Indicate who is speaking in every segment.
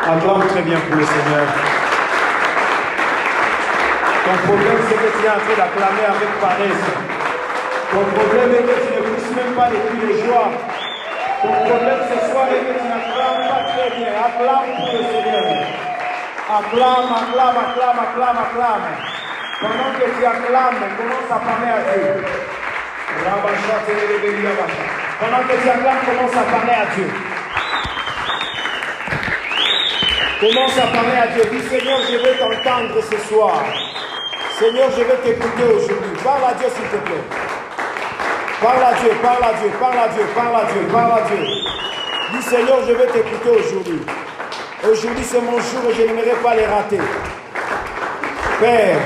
Speaker 1: Acclame très bien pour le Seigneur. Ton problème, c'est que tu es en train d'acclamer avec paresse. Ton problème est que tu ne pousses même pas les cris de joie. Ton problème ce soir est que tu n'acclames pas très bien. Acclame pour le Seigneur. Acclame, acclame, acclame, acclame, acclame. Pendant que tu acclames, commence à parler à Dieu. Pendant que tu acclames, commence à parler à Dieu. Commence à parler à Dieu. Dis Seigneur, je veux t'entendre ce soir. Seigneur, je veux t'écouter aujourd'hui. Parle à Dieu s'il te plaît. Parle à Dieu, parle à Dieu, parle à Dieu, parle à Dieu, parle à Dieu. Dis Seigneur, je veux t'écouter aujourd'hui. Aujourd'hui c'est mon jour et je n'aimerais pas les rater. Père,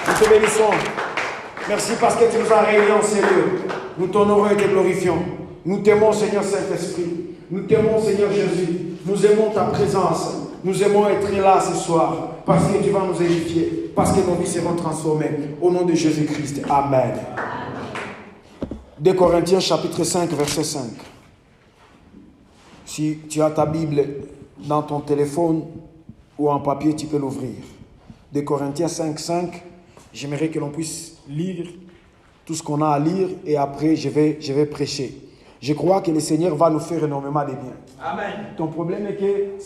Speaker 1: nous te bénissons. Merci parce que tu nous as réunis en ces lieux. Nous t'honorons et te glorifions. Nous t'aimons Seigneur Saint-Esprit. Nous t'aimons Seigneur Jésus. Nous aimons ta présence. Nous aimons être là ce soir parce que tu vas nous édifier, parce que nos vies seront transformées. Au nom de Jésus-Christ. Amen. 2 Corinthiens chapitre 5 verset 5. Si tu as ta Bible dans ton téléphone ou en papier, tu peux l'ouvrir. 2 Corinthiens 5, 5. J'aimerais que l'on puisse lire tout ce qu'on a à lire et après je vais prêcher. Je crois que le Seigneur va nous faire énormément de bien. Amen. Ton problème est que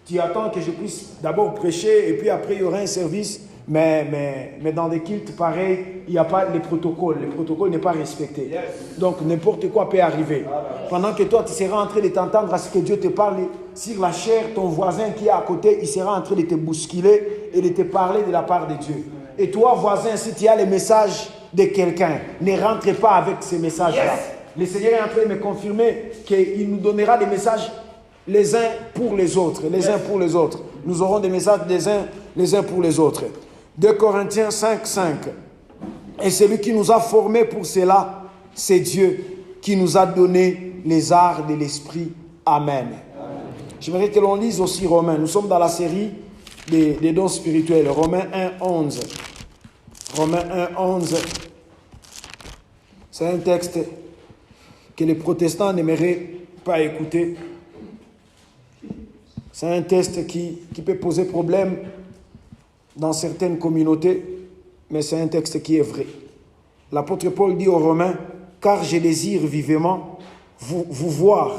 Speaker 1: tu attends que je puisse d'abord prêcher et puis après il y aura un service. Mais dans des cultes pareils, il n'y a pas les protocoles. Le protocole n'est pas respecté. Yes. Donc n'importe quoi peut arriver. Pendant que toi, tu seras en train de t'entendre à ce que Dieu te parle sur la chair, ton voisin qui est à côté, il sera en train de te bousculer et de te parler de la part de Dieu. Et toi, voisin, si tu as les messages de quelqu'un, ne rentre pas avec ces messages-là. Yes. Le Seigneur est en train de me confirmer qu'il nous donnera des messages les uns pour les autres. Les uns pour les autres. Nous aurons des messages les uns pour les autres. 2 Corinthiens 5, 5. Et celui qui nous a formés pour cela, c'est Dieu qui nous a donné les arts de l'esprit. Amen. J'aimerais que l'on lise aussi Romains. Nous sommes dans la série des dons spirituels. Romains 1, 11. Romains 1, 11. C'est un texte que les protestants n'aimeraient pas écouter. C'est un texte qui peut poser problème dans certaines communautés, mais c'est un texte qui est vrai. L'apôtre Paul dit aux Romains, « Car je désire vivement vous voir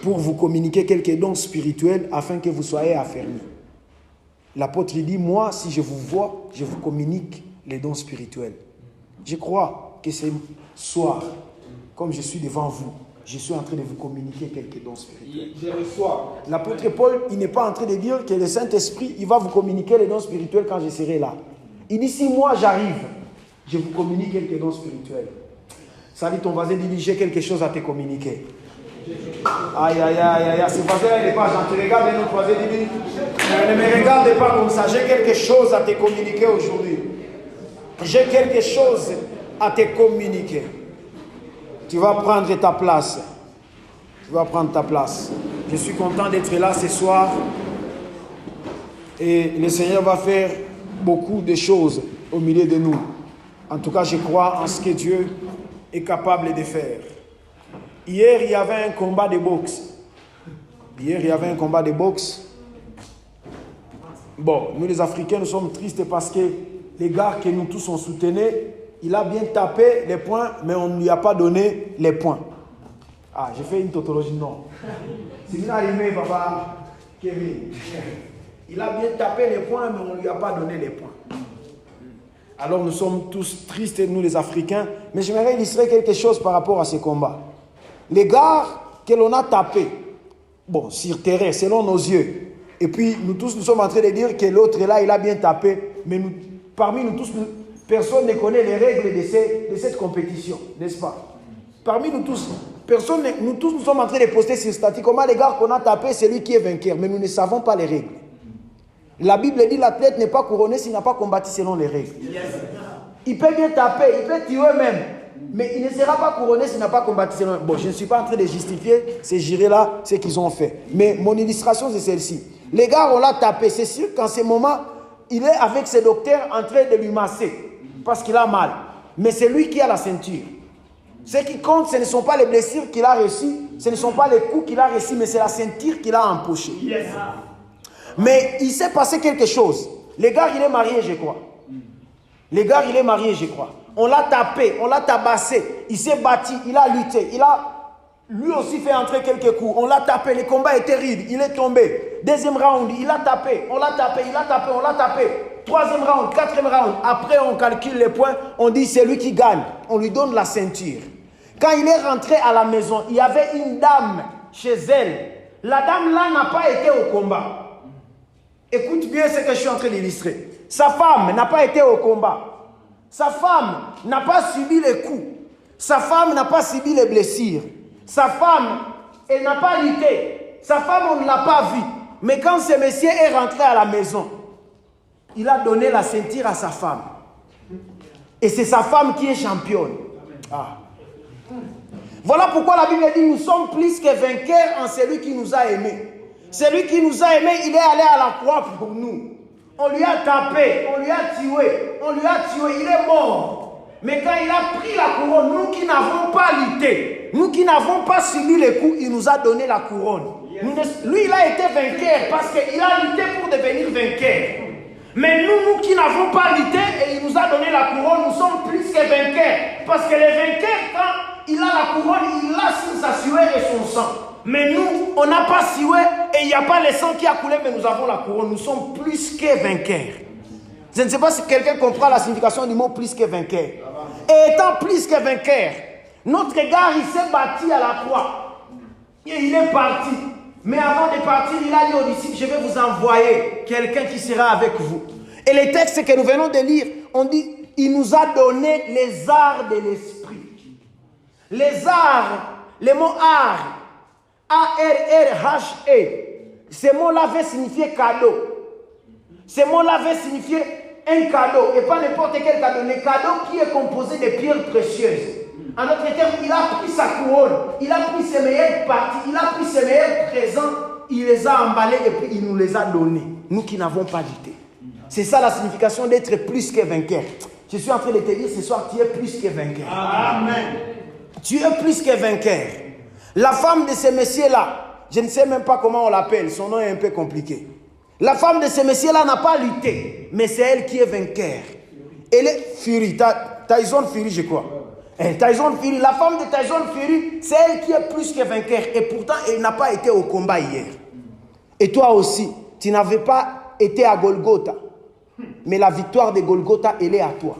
Speaker 1: pour vous communiquer quelques dons spirituels afin que vous soyez affermis. » L'apôtre dit, « Moi, si je vous vois, je vous communique les dons spirituels. » Je crois que ce soir, comme je suis devant vous, je suis en train de vous communiquer quelques dons spirituels. Je reçois. L'apôtre Paul, il n'est pas en train de dire que le Saint-Esprit, il va vous communiquer les dons spirituels quand je serai là. Il dit, si moi j'arrive, je vous communique quelques dons spirituels. Ça dit ton voisin, dit, j'ai quelque chose à te communiquer. Aïe, aïe, aïe, aïe, ce voisin, il n'est pas gentil. Regarde notre voisin, dit, ne me regarde pas comme ça, j'ai quelque chose à te communiquer aujourd'hui. J'ai quelque chose à te communiquer. Tu vas prendre ta place. Tu vas prendre ta place. Je suis content d'être là ce soir. Et le Seigneur va faire beaucoup de choses au milieu de nous. En tout cas, je crois en ce que Dieu est capable de faire. Hier, il y avait un combat de boxe. Bon, nous les Africains, nous sommes tristes parce que les gars que nous tous on soutenait, il a bien tapé les points, mais on ne lui a pas donné les points. Ah, j'ai fait une tautologie, non. C'est bien arrivé, papa Kevin. Il a bien tapé les points, mais on ne lui a pas donné les points. Alors nous sommes tous tristes, nous les Africains, mais j'aimerais illustrer quelque chose par rapport à ce combat. Les gars que l'on a tapés, bon, sur terrain, selon nos yeux, et puis nous tous, nous sommes en train de dire que l'autre là, il a bien tapé, mais nous, parmi nous tous, personne ne connaît les règles de cette compétition, n'est-ce pas? Parmi nous tous, nous tous nous sommes en train de poster sur statut comment les gars qu'on a tapé, c'est lui qui est vainqueur, mais nous ne savons pas les règles. La Bible dit l'athlète n'est pas couronné s'il n'a pas combattu selon les règles. Il peut bien taper, il peut tuer même, mais il ne sera pas couronné s'il n'a pas combattu selon les règles. Bon, je ne suis pas en train de justifier ces jurés-là, ce qu'ils ont fait. Mais mon illustration, c'est celle-ci. Les gars, on l'a tapé. C'est sûr qu'en ce moment, il est avec ses docteurs en train de lui masser parce qu'il a mal. Mais c'est lui qui a la ceinture. Ce qui compte, ce ne sont pas les blessures qu'il a reçues, ce ne sont pas les coups qu'il a reçus, mais c'est la ceinture qu'il a empochée. Yes. Mais il s'est passé quelque chose. Le gars, il est marié, je crois. Le gars, il est marié, je crois. On l'a tapé, on l'a tabassé, il s'est battu, il a lutté, il a lui aussi fait entrer quelques coups. On l'a tapé, le combat était rude, il est tombé. Deuxième round, il a tapé, on l'a tapé, il a tapé, on l'a tapé. Troisième round, quatrième round. Après, on calcule les points, on dit c'est lui qui gagne. On lui donne la ceinture. Quand il est rentré à la maison, il y avait une dame chez elle. La dame là n'a pas été au combat. Écoute bien ce que je suis en train d'illustrer. Sa femme n'a pas été au combat. Sa femme n'a pas subi les coups. Sa femme n'a pas subi les blessures. Sa femme, elle n'a pas lutté. Sa femme, on ne l'a pas vue. Mais quand ce monsieur est rentré à la maison, il a donné la ceinture à sa femme. Et c'est sa femme qui est championne. Ah. Voilà pourquoi la Bible dit, nous sommes plus que vainqueurs en celui qui nous a aimés. Celui qui nous a aimés, il est allé à la croix pour nous. On lui a tapé, on lui a tué, il est mort. Mais quand il a pris la couronne, nous qui n'avons pas lutté, nous qui n'avons pas subi les coups, il nous a donné la couronne. Lui, il a été vainqueur parce qu'il a lutté pour devenir vainqueur. Mais nous qui n'avons pas lutté et il nous a donné la couronne, nous sommes plus que vainqueurs. Parce que les vainqueurs, quand il a la couronne, il l'a sur sa sueur et son sang. Mais nous, on n'a pas sué et il n'y a pas le sang qui a coulé, mais nous avons la couronne. Nous sommes plus que vainqueurs. Je ne sais pas si quelqu'un comprend la signification du mot plus que vainqueur. Et étant plus que vainqueur, notre gars, il s'est bâti à la croix. Et il est parti. Mais avant de partir, il a dit aux disciples, je vais vous envoyer quelqu'un qui sera avec vous. Et les textes que nous venons de lire, on dit, il nous a donné les arts de l'esprit. Les arts, le mot art, A-R-R-H-E, ce mot-là veut signifier cadeau. Ce mot-là veut signifier un cadeau, et pas n'importe quel cadeau, le cadeau qui est composé de pierres précieuses. En d'autres termes, il a pris sa couronne, il a pris ses meilleures parties, il a pris ses meilleurs présents, il les a emballés et puis il nous les a donnés. Nous qui n'avons pas lutté. C'est ça la signification d'être plus que vainqueur. Je suis en train de te dire ce soir, tu es plus que vainqueur. Amen. Tu es plus que vainqueur. La femme de ce monsieur-là, je ne sais même pas comment on l'appelle, son nom est un peu compliqué. La femme de ce monsieur-là n'a pas lutté, mais c'est elle qui est vainqueur. Elle est Fury, Tyson Fury, je crois. Tyson Fury, la femme de Tyson Fury, c'est elle qui est plus que vainqueur. Et pourtant, elle n'a pas été au combat hier. Et toi aussi, tu n'avais pas été à Golgotha. Mais la victoire de Golgotha, elle est à toi.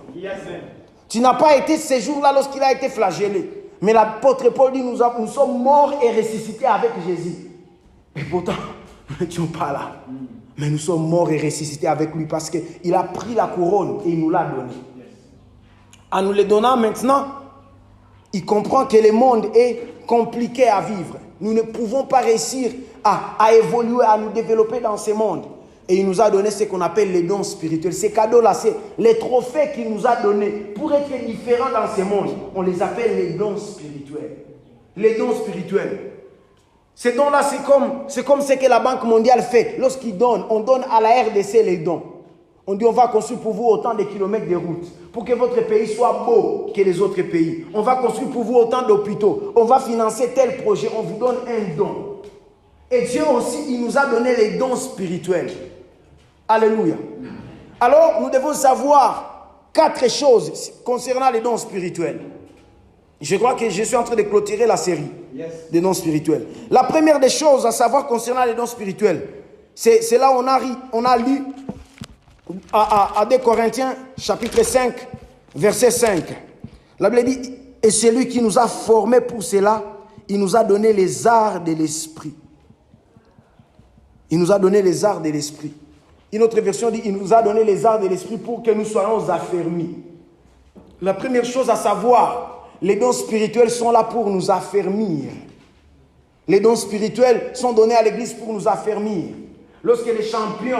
Speaker 1: Tu n'as pas été ce jour-là lorsqu'il a été flagellé. Mais l'apôtre Paul dit, nous sommes morts et ressuscités avec Jésus. Et pourtant, nous n'étions pas là. Mais nous sommes morts et ressuscités avec lui parce qu'il a pris la couronne et il nous l'a donnée. En nous le donnant maintenant, il comprend que le monde est compliqué à vivre. Nous ne pouvons pas réussir à évoluer, à nous développer dans ce monde. Et il nous a donné ce qu'on appelle les dons spirituels. Ces cadeaux-là, c'est les trophées qu'il nous a donnés pour être différents dans ce monde. On les appelle les dons spirituels. Les dons spirituels. Ces dons-là, c'est comme ce que la Banque mondiale fait. Lorsqu'ils donnent, on donne à la RDC les dons. On dit on va construire pour vous autant de kilomètres de routes pour que votre pays soit beau que les autres pays. On va construire pour vous autant d'hôpitaux. On va financer tel projet. On vous donne un don. Et Dieu aussi, il nous a donné les dons spirituels. Alléluia. Alors, nous devons savoir 4 choses concernant les dons spirituels. Je crois que je suis en train de clôturer la série des dons spirituels. La première des choses à savoir concernant les dons spirituels, c'est là où on a lu à 2 Corinthiens, chapitre 5, verset 5. La Bible dit, et c'est lui qui nous a formés pour cela, il nous a donné les arts de l'esprit. Il nous a donné les arts de l'esprit. Une autre version dit, il nous a donné les arts de l'esprit pour que nous soyons affermis. La première chose à savoir, les dons spirituels sont là pour nous affermir. Les dons spirituels sont donnés à l'église pour nous affermir. Lorsque le champion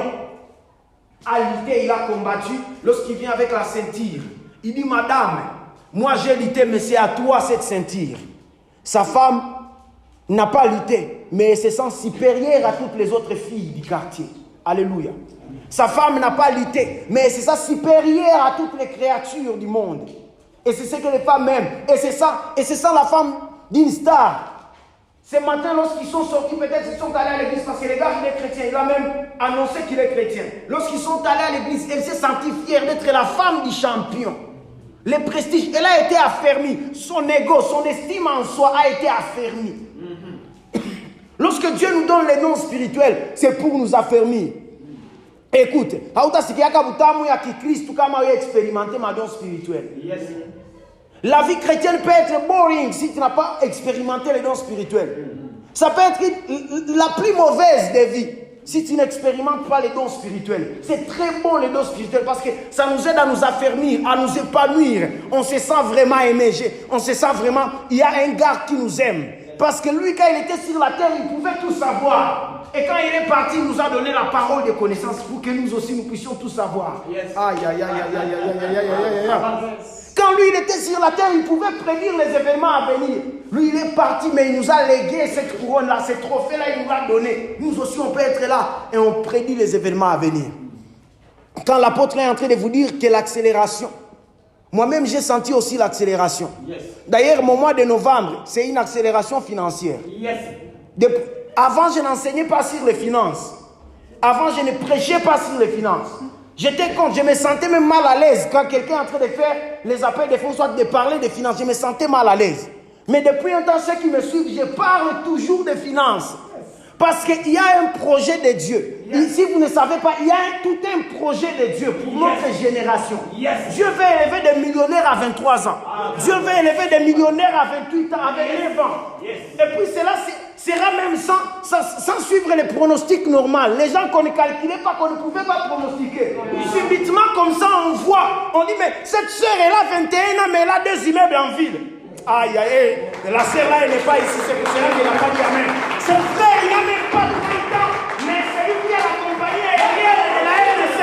Speaker 1: a lutté, il a combattu, lorsqu'il vient avec la ceinture, il dit, madame, moi j'ai lutté, mais c'est à toi cette ceinture. Sa femme n'a pas lutté, mais elle se sent supérieure à toutes les autres filles du quartier. Alléluia. Sa femme n'a pas lutté, mais elle se sent supérieure à toutes les créatures du monde. Et c'est ce que les femmes aiment. Et c'est ça la femme d'une star. Ce matin, lorsqu'ils sont sortis, peut-être ils sont allés à l'église parce que les gars, il est chrétien. Il a même annoncé qu'il est chrétien. Lorsqu'ils sont allés à l'église, elle s'est sentie fière d'être la femme du champion. Le prestige, elle a été affermie. Son ego, son estime en soi a été affermie. Lorsque Dieu nous donne les dons spirituels, c'est pour nous affermir. Écoute, la vie chrétienne peut être boring si tu n'as pas expérimenté les dons spirituels. Ça peut être la plus mauvaise des vies si tu n'expérimentes pas les dons spirituels. C'est très bon les dons spirituels parce que ça nous aide à nous affermir, à nous épanouir. On se sent vraiment aimé. On se sent vraiment, il y a un gars qui nous aime. Parce que lui, quand il était sur la terre, il pouvait tout savoir. Et quand il est parti, il nous a donné la parole de connaissance pour que nous aussi, nous puissions tout savoir. Aïe, aïe, aïe, aïe, aïe, aïe, aïe, aïe, aïe. Quand lui, il était sur la terre, il pouvait prédire les événements à venir. Lui, il est parti, mais il nous a légué cette couronne-là, ce trophée-là, il nous l'a donné. Nous aussi, on peut être là et on prédit les événements à venir. Quand l'apôtre est en train de vous dire que l'accélération, moi-même, j'ai senti aussi l'accélération. D'ailleurs, mon mois de novembre, c'est une accélération financière. Avant, je n'enseignais pas sur les finances. Avant, je ne prêchais pas sur les finances. J'étais contre, je me sentais même mal à l'aise quand quelqu'un est en train de faire les appels de fonds, soit de parler de finances. Je me sentais mal à l'aise. Mais depuis un temps, ceux qui me suivent, je parle toujours de finances. Parce qu'il y a un projet de Dieu. Si vous ne savez pas, il y a tout un projet de Dieu pour notre génération. Dieu veut élever des millionnaires à 23 ans. Dieu veut élever des millionnaires à 28 ans, à 29 ans. Et puis cela sera même sans suivre les pronostics normaux. Les gens qu'on ne calculait pas, qu'on ne pouvait pas pronostiquer. Subitement, comme ça, on voit. On dit, mais cette sœur, elle a 21 ans, mais elle a 2 immeubles en ville. Aïe, aïe, la sœur là, elle n'est pas ici, c'est pour cela qu'elle n'a pas dit amen. Son frère, il n'a même pas 30 ans, mais c'est lui qui a accompagné Ariel de la RDC.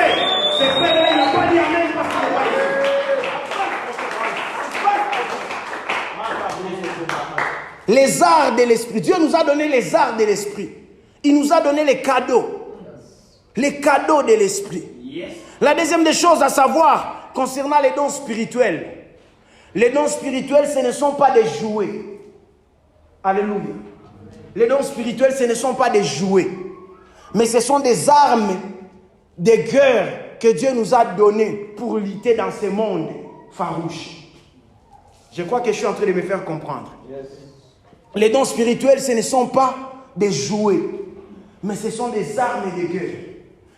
Speaker 1: Ce frère là, il n'a pas dit amen parce qu'il n'est pas ici. Les arts de l'esprit. Dieu nous a donné les arts de l'esprit. Il nous a donné les cadeaux. Les cadeaux de l'esprit. La deuxième des choses à savoir concernant les dons spirituels. Les dons spirituels, ce ne sont pas des jouets. Alléluia. Les dons spirituels, ce ne sont pas des jouets. Mais ce sont des armes, des guerres que Dieu nous a données pour lutter dans ce monde farouche. Je crois que je suis en train de me faire comprendre. Les dons spirituels, ce ne sont pas des jouets. Mais ce sont des armes de guerre.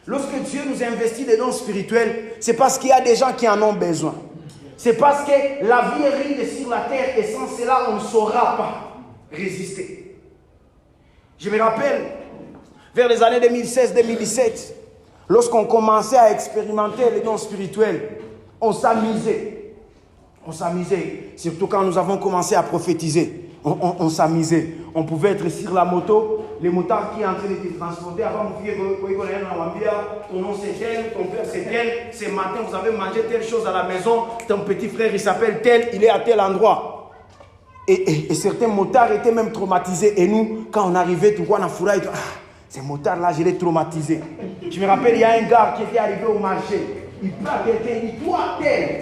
Speaker 1: Lorsque Dieu nous investit des dons spirituels, c'est parce qu'il y a des gens qui en ont besoin. C'est parce que la vie est ride sur la terre et sans cela, on ne saura pas résister. Je me rappelle, vers les années 2016-2017, lorsqu'on commençait à expérimenter les dons spirituels, on s'amusait. On s'amusait, surtout quand nous avons commencé à prophétiser. On s'amusait. On pouvait être sur la moto, les motards qui est en train de te transporter avant de dire ton nom c'est tel, ton père c'est tel, ce matin vous avez mangé telle chose à la maison, ton petit frère il s'appelle tel, il est à tel endroit. Et certains motards étaient même traumatisés. Et nous, quand on arrivait, tout quoi, on a fourré, ces motards-là, je l'ai traumatisé. Je me rappelle, il y a un gars qui était arrivé au marché. Il prend quelqu'un, il dit, toi, tel,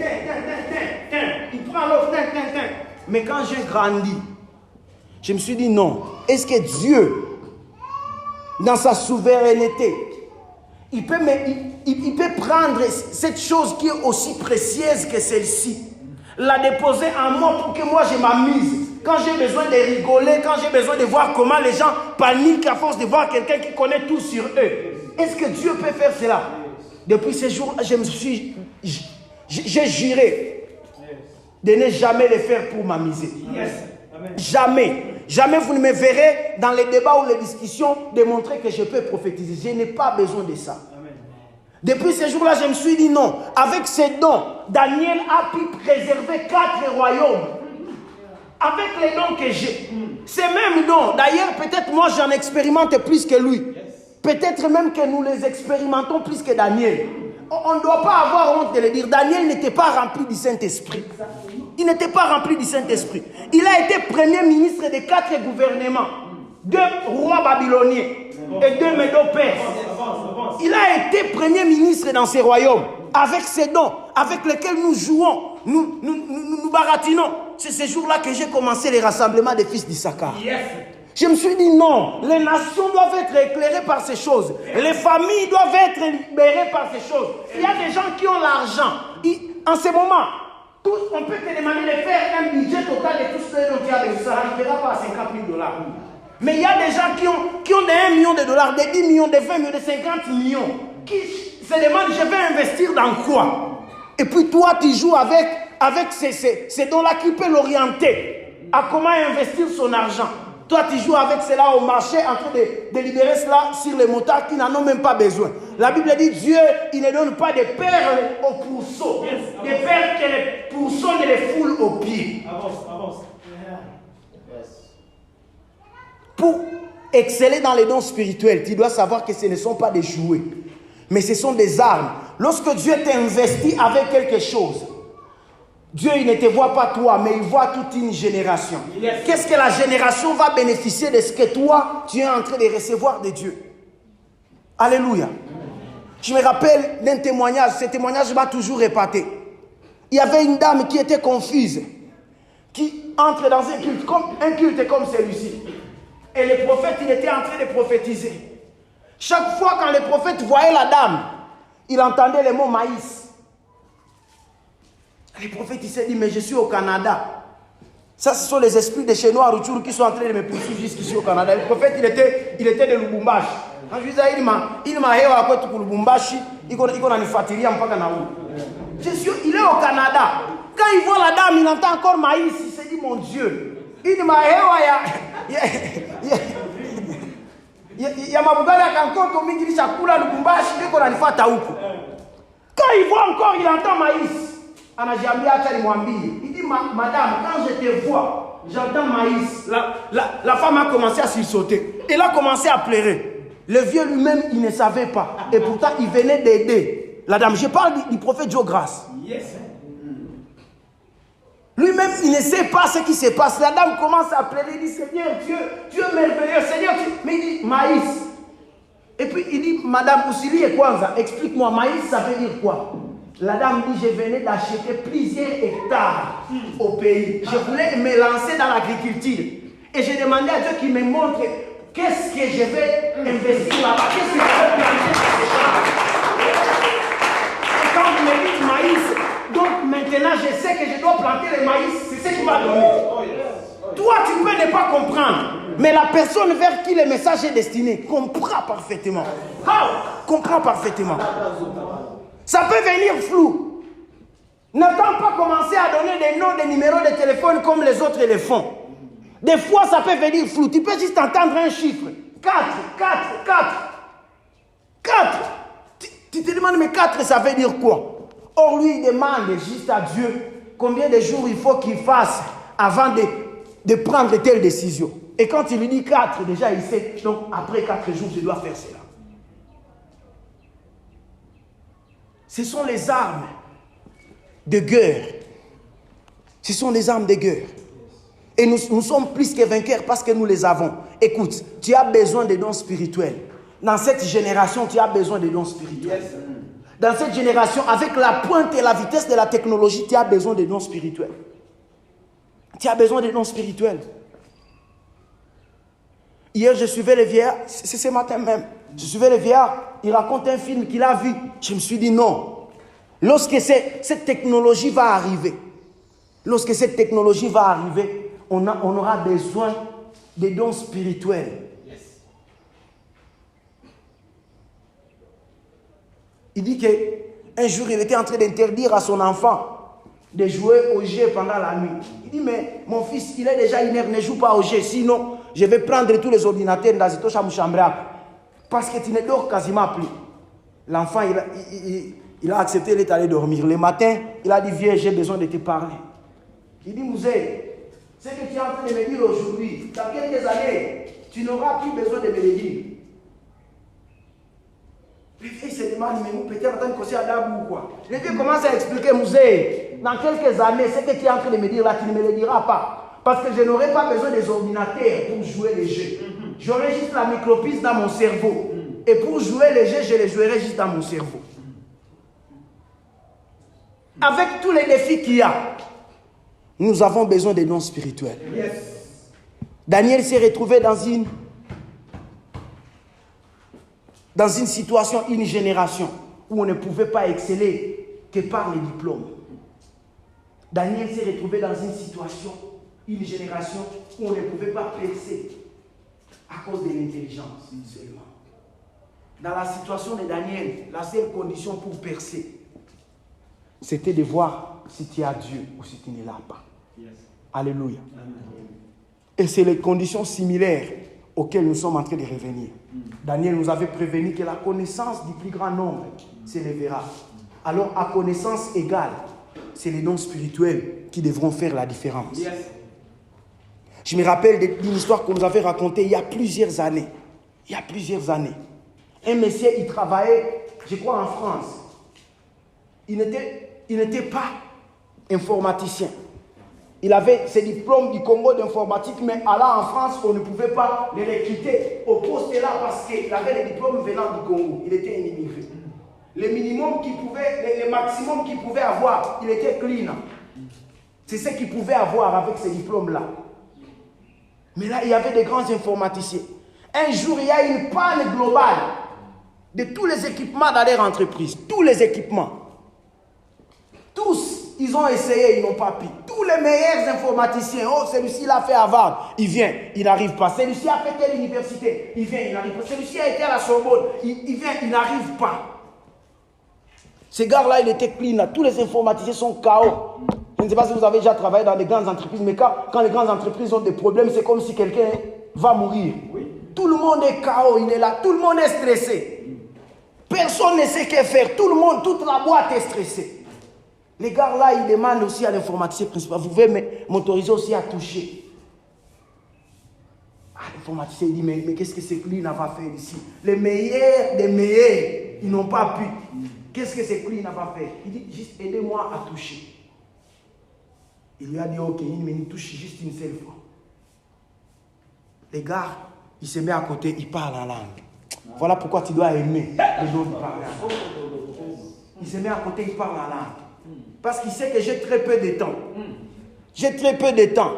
Speaker 1: il prend l'autre, tel. Mais quand j'ai grandi, je me suis dit non. Est-ce que Dieu, dans sa souveraineté, il peut prendre cette chose qui est aussi précieuse que celle-ci, la déposer en moi pour que moi je m'amuse. Quand j'ai besoin de rigoler, quand j'ai besoin de voir comment les gens paniquent à force de voir quelqu'un qui connaît tout sur eux. Est-ce que Dieu peut faire cela? Depuis ces jours-là, j'ai juré de ne jamais le faire pour m'amuser. Jamais. Jamais vous ne me verrez dans les débats ou les discussions démontrer que je peux prophétiser. Je n'ai pas besoin de ça. Amen. Depuis ces jours-là, je me suis dit non. Avec ces dons, Daniel a pu préserver 4 royaumes. Avec les dons que j'ai. Ces mêmes dons, d'ailleurs, peut-être moi j'en expérimente plus que lui. Peut-être même que nous les expérimentons plus que Daniel. On ne doit pas avoir honte de le dire. Daniel n'était pas rempli du Saint-Esprit. Il n'était pas rempli du Saint-Esprit. Il a été premier ministre de 4 gouvernements. 2 rois babyloniens et 2 médo-perses. Il a été premier ministre dans ces royaumes. Avec ces dons, avec lesquels nous jouons. Nous
Speaker 2: nous baratinons. C'est ce jour-là que j'ai commencé les rassemblements des fils d'Issachar.
Speaker 1: Yes.
Speaker 2: Je me suis dit non, les nations doivent être éclairées par ces choses. Les familles doivent être libérées par ces choses. Il y a des gens qui ont l'argent. En ce moment, on peut te demander de faire un budget total de tout ce dont tu as besoin. Ça n'arrivera pas à 50 000 $. Mais il y a des gens qui ont des 1 million de dollars, des 10 millions, des 20 millions, des 50 millions, qui se demandent, je vais investir dans quoi? Et puis toi, tu joues avec ces dons-là qui peut l'orienter à comment investir son argent. Toi, tu joues avec cela au marché en train de libérer cela sur les motards qui n'en ont même pas besoin. La Bible dit, Dieu, il ne donne pas des perles aux pourceaux. Des perles que les pourceaux ne les foulent aux pieds.
Speaker 1: Avance.
Speaker 2: Pour exceller dans les dons spirituels, tu dois savoir que ce ne sont pas des jouets, mais ce sont des armes. Lorsque Dieu t'investit avec quelque chose, Dieu, il ne te voit pas toi, mais il voit toute une génération. Yes. Qu'est-ce que la génération va bénéficier de ce que toi, tu es en train de recevoir de Dieu? Alléluia. Je me rappelle d'un témoignage, ce témoignage m'a toujours répété. Il y avait une dame qui était confuse, qui entre dans un culte comme celui-ci. Et le prophète, il était en train de prophétiser. Chaque fois quand le prophète voyait la dame, il entendait le mot maïs. Le prophète, il s'est dit, mais je suis au Canada. Ça, ce sont les esprits de chez nous à Rutshuru qui sont en train de me poursuivre jusqu'ici au Canada. Le prophète, il était de Lubumbashi. Quand je disais, il m'a hewa à côté de Lubumbashi, il a une fatiguée en Pakanaou. Il est au Canada. Quand il voit la dame, il entend encore maïs. Il s'est dit, mon Dieu, il m'a hewa ya mabugala kankoto mingi chakula Lubumbashi, il a une fatiguée. Quand il voit encore, il entend maïs. Il dit, madame, quand je te vois, j'entends maïs. La femme a commencé à sursauter. Elle a commencé à pleurer. Le vieux lui-même, il ne savait pas. Et pourtant, il venait d'aider la dame. Je parle du prophète Joe Grace. Yes. Lui-même, il ne sait pas ce qui se passe. La dame commence à pleurer. Il dit, Seigneur Dieu, Dieu merveilleux, Seigneur Dieu. Mais il dit, maïs. Et puis, il dit, madame Oussili et Kwanza, explique-moi, maïs, ça veut dire quoi? La dame dit, je venais d'acheter plusieurs hectares au pays. Je voulais me lancer dans l'agriculture. Et j'ai demandé à Dieu qu'il me montre qu'est-ce que je vais investir là-bas. Qu'est-ce que je vais planter dans ces champs. Et quand vous me dites maïs, donc maintenant je sais que je dois planter le maïs. C'est ce qui va donner. Toi, tu peux ne pas comprendre. Mais la personne vers qui le message est destiné comprend parfaitement. Comprend parfaitement. Ça peut venir flou. N'attends pas commencer à donner des noms, des numéros de téléphone comme les autres le font. Des fois, ça peut venir flou. Tu peux juste entendre un chiffre. 4. Tu te demandes, mais 4, ça veut dire quoi? Or, lui, il demande juste à Dieu combien de jours il faut qu'il fasse avant de prendre de telles décisions. Et quand il lui dit 4, déjà, il sait, donc après 4 jours, je dois faire cela. Ce sont les armes de guerre. Ce sont les armes de guerre. Et nous sommes plus que vainqueurs parce que nous les avons. Écoute, tu as besoin de dons spirituels. Dans cette génération, tu as besoin de dons spirituels. Dans cette génération, avec la pointe et la vitesse de la technologie, tu as besoin de dons spirituels. Tu as besoin de dons spirituels. Hier, je suivais le vieillard, c'est ce matin même. Je suivais le vieillard, il raconte un film qu'il a vu. Je me suis dit non. Lorsque cette technologie va arriver, on aura besoin des dons spirituels. Yes. Il dit qu'un jour, il était en train d'interdire à son enfant de jouer au jeu pendant la nuit. Il dit, mais mon fils, il est déjà 1 heure, ne joue pas au jeu, sinon je vais prendre tous les ordinateurs dans cette chambre parce que tu ne dors quasiment plus. L'enfant, il a accepté d'aller dormir. Le matin, il a dit, viens, j'ai besoin de te parler. Il dit, Mouzé, ce que tu es en train de me dire aujourd'hui, dans quelques années, tu n'auras plus besoin de me le dire. Le vieux se demande, mais nous peut-être attendre qu'on à Dabou ou quoi. Le vieux commence à expliquer, Mouzé, dans quelques années, ce que tu es en train de me dire là, tu ne me le diras pas. Parce que je n'aurai pas besoin des ordinateurs pour jouer les jeux. J'aurai juste la micropiste dans mon cerveau. Et pour jouer les jeux, je les jouerai juste dans mon cerveau. Avec tous les défis qu'il y a, Nous avons besoin des dons spirituels. Daniel s'est retrouvé dans une situation, une génération où on ne pouvait pas exceller que par les diplômes. Daniel s'est retrouvé dans une situation, une génération où on ne pouvait pas percer à cause de l'intelligence seulement. Dans la situation de Daniel, la seule condition pour percer, c'était de voir si tu as Dieu ou si tu ne l'as pas. Alléluia. Et c'est les conditions similaires auxquelles nous sommes en train de revenir. Daniel nous avait prévenu que la connaissance du plus grand nombre s'élèvera. Alors, à connaissance égale, c'est les dons spirituels qui devront faire la différence. Je me rappelle d'une histoire qu'on nous avait racontée il y a plusieurs années. Un monsieur, il travaillait, je crois, en France. Il n'était pas informaticien. Il avait ses diplômes du Congo d'informatique, mais allant en France, on ne pouvait pas le recruter au poste là parce qu'il avait les diplômes venant du Congo. Il était un immigré. Le maximum qu'il pouvait avoir, il était clean. C'est ce qu'il pouvait avoir avec ces diplômes-là. Mais là, il y avait des grands informaticiens. Un jour, il y a une panne globale de tous les équipements dans leur entreprise. Tous les équipements. Tous. Ils ont essayé, ils n'ont pas pu. Tous les meilleurs informaticiens, oh, celui-ci l'a fait Harvard, il vient, il n'arrive pas. Celui-ci a fait telle université, il vient, il n'arrive pas. Celui-ci a été à la Sorbonne, il vient, il n'arrive pas. Ces gars-là, il était clean, là. Tous les informaticiens sont KO. Je ne sais pas si vous avez déjà travaillé dans des grandes entreprises, mais quand les grandes entreprises ont des problèmes, c'est comme si quelqu'un va mourir. Oui. Tout le monde est KO, il est là, tout le monde est stressé. Personne ne sait que faire, tout le monde, toute la boîte est stressée. Les gars là, ils demandent aussi à l'informaticien principal, vous pouvez m'autoriser aussi à toucher. Ah, l'informaticien il dit, mais qu'est-ce que ce clean va faire ici? Les meilleurs des meilleurs, ils n'ont pas pu. Qu'est-ce que ce clean va faire? Il dit, juste aidez-moi à toucher. Il lui a dit, ok, mais il touche juste une seule fois. Les gars, il se met à côté, il parle en langue. Voilà pourquoi tu dois aimer les autres parler en langue. Il se met à côté, il parle en langue. Parce qu'il sait que j'ai très peu de temps. J'ai très peu de temps.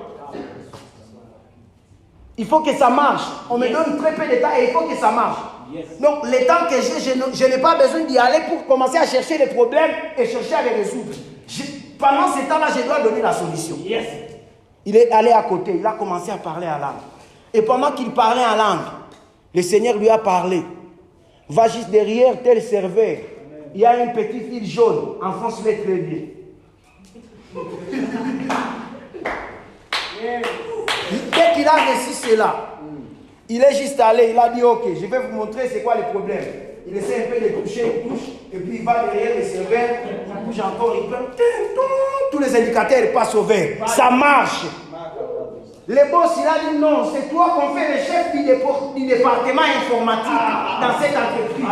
Speaker 2: Il faut que ça marche. On me donne très peu de temps et il faut que ça marche. Donc, le temps que j'ai, je n'ai pas besoin d'y aller pour commencer à chercher les problèmes et chercher à les résoudre. Pendant ce temps-là, je dois donner la solution. Il est allé à côté, il a commencé à parler en langue. Et pendant qu'il parlait en langue, le Seigneur lui a parlé. Va juste derrière tel serveur. Il y a une petite fille jaune. Enfonce-le très bien. Dès qu'il a reçu cela, il est juste allé, il a dit ok, je vais vous montrer c'est quoi le problème. Il essaie un peu de toucher, il touche, et puis il va derrière le serveur, il bouge encore, il prend. Tous les indicateurs passent au vert. Ça marche. Le boss, il a dit non, c'est toi qu'on fait le chef du département informatique dans cette entreprise.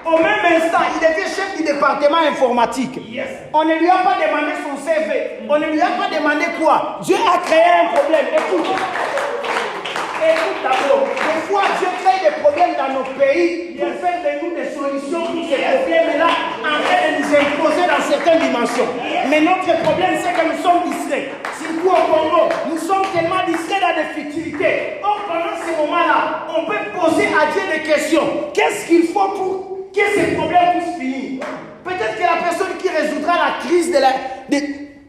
Speaker 2: Au même instant, il était chef du département informatique. On ne lui a pas demandé son CV. On ne lui a pas demandé quoi. Dieu a créé un problème. Écoute d'abord. Des fois, Dieu crée des problèmes dans nos pays pour faire de nous des solutions pour ces problèmes-là en train de nous imposer dans certaines dimensions. Mais notre problème, c'est que nous sommes distraits. Surtout au Congo, nous sommes tellement distraits dans des futilités. Or, pendant ces moments-là, on peut poser à Dieu des questions. Qu'est-ce qu'il faut pour que ces problèmes puissent finir? Peut-être que la personne qui résoudra la crise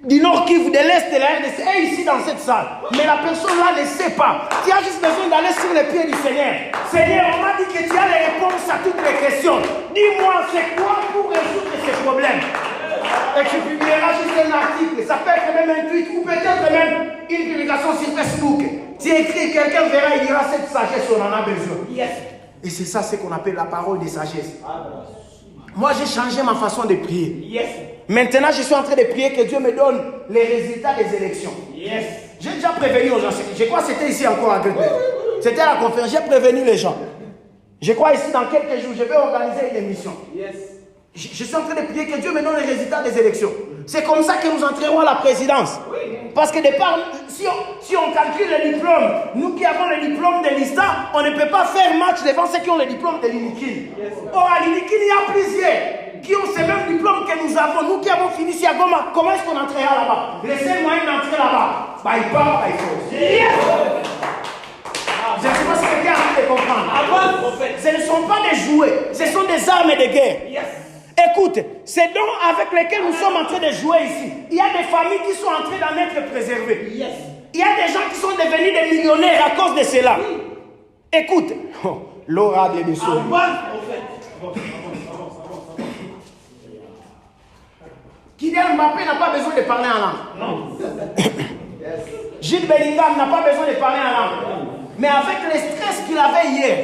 Speaker 2: du Nord Kivu, de l'Est de la RDC est ici dans cette salle. Mais la personne là ne sait pas. Tu as juste besoin d'aller sur les pieds du Seigneur. Seigneur, on m'a dit que tu as les réponses à toutes les questions. Dis-moi, c'est quoi pour résoudre ces problèmes? Et tu publieras juste un article. Ça peut être même un tweet ou peut-être même une publication sur Facebook. Tu écris, quelqu'un verra, il dira cette sagesse, on en a besoin. Et c'est ça ce qu'on appelle la parole de sagesse. Moi, j'ai changé ma façon de prier. Maintenant, je suis en train de prier que Dieu me donne les résultats des élections. J'ai déjà prévenu aux gens. Je crois que c'était ici encore à Guadeloupe. C'était à la conférence. J'ai prévenu les gens. Je crois ici, dans quelques jours, je vais organiser une émission. Je suis en train de prier que Dieu me donne les résultats des élections. C'est comme ça que nous entrerons à la présidence. Parce que départ, si on calcule les diplômes, nous qui avons le diplôme de l'ISTA, on ne peut pas faire match devant ceux qui ont le diplôme de l'INIKIN. Or, à l'INIKIN, il y a plusieurs. qui ont ces mêmes diplômes que nous avons, nous qui avons fini ici à Goma, comment est-ce qu'on entrera là-bas? Le seul moyen d'entrer là-bas, by power, by force. Je ne sais pas si quelqu'un arrive de comprendre. Ce ne sont pas des jouets, ce sont des armes de guerre. Écoute, ces dons avec lesquels nous sommes en train de jouer ici, il y a des familles qui sont en train d'en être préservées. Il y a des gens qui sont devenus des millionnaires à cause de cela. Écoute, l'orable de Dieu. Kylian Mbappé n'a pas besoin de parler en langue. Non. Gilles Bellingham n'a pas besoin de parler en langue. Mais avec le stress qu'il avait hier,